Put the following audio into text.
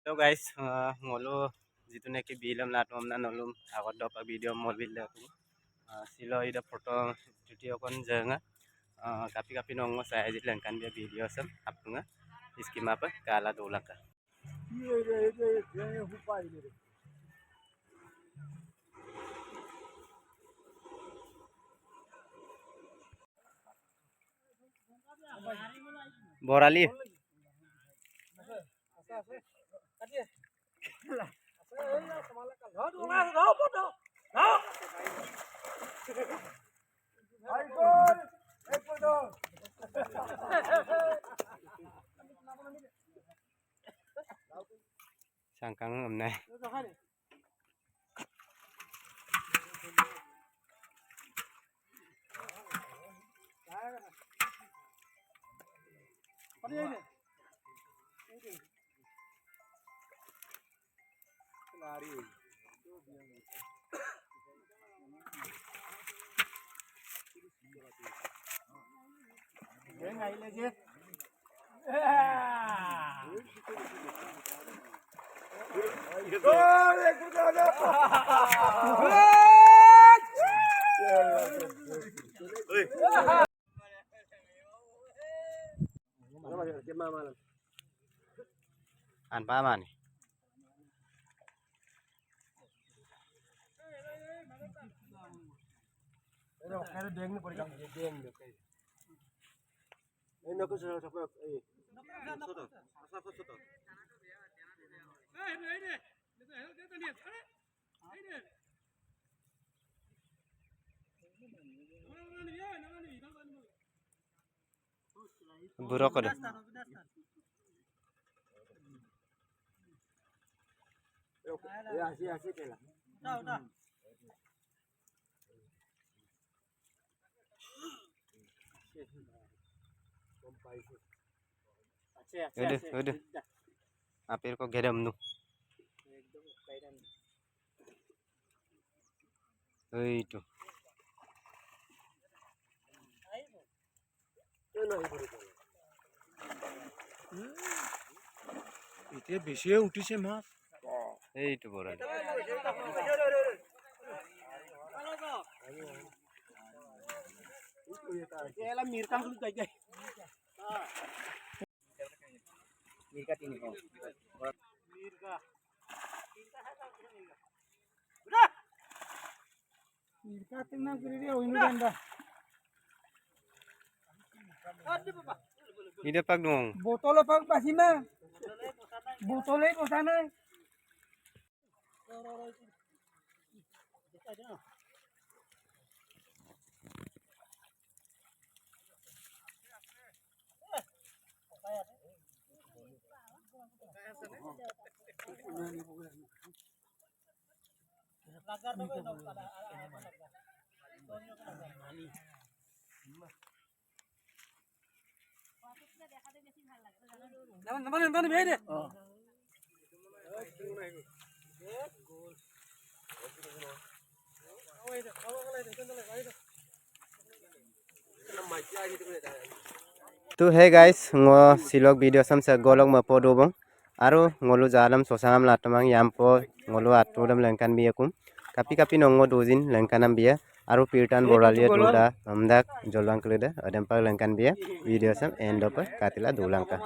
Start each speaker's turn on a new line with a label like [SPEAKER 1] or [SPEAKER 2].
[SPEAKER 1] Hello guys, ngolo jitu neki bilam latum amna nolum agot do pag video mol bil tu. Silo ida foto video kon janga. Kapi kapi nongo saya jit lengkan dia video sam apunga. Iskim apa kala dolaka. Borali. Sangkang hôm nay. An pa man. Buruk ada. Udah. Apir kok gedam nu. Itu.
[SPEAKER 2] Itu বেশি উঠিছে মাছ
[SPEAKER 1] এইটো বড়ালি ide pak dong
[SPEAKER 3] botol pak pasima botolnya ke sana teman-teman beda.
[SPEAKER 1] Tu hey guys, ngo silog video sam sa golok mapo dobong. Aro ngolu jalam sosam latamang yampo ngolu atudam lengkan biakum. Kapi nongo dozin lengkanam bia. Aro pirtan boralia duda amdak jolwang kleda adem pag lengkan bia video sam end up katila dolangka.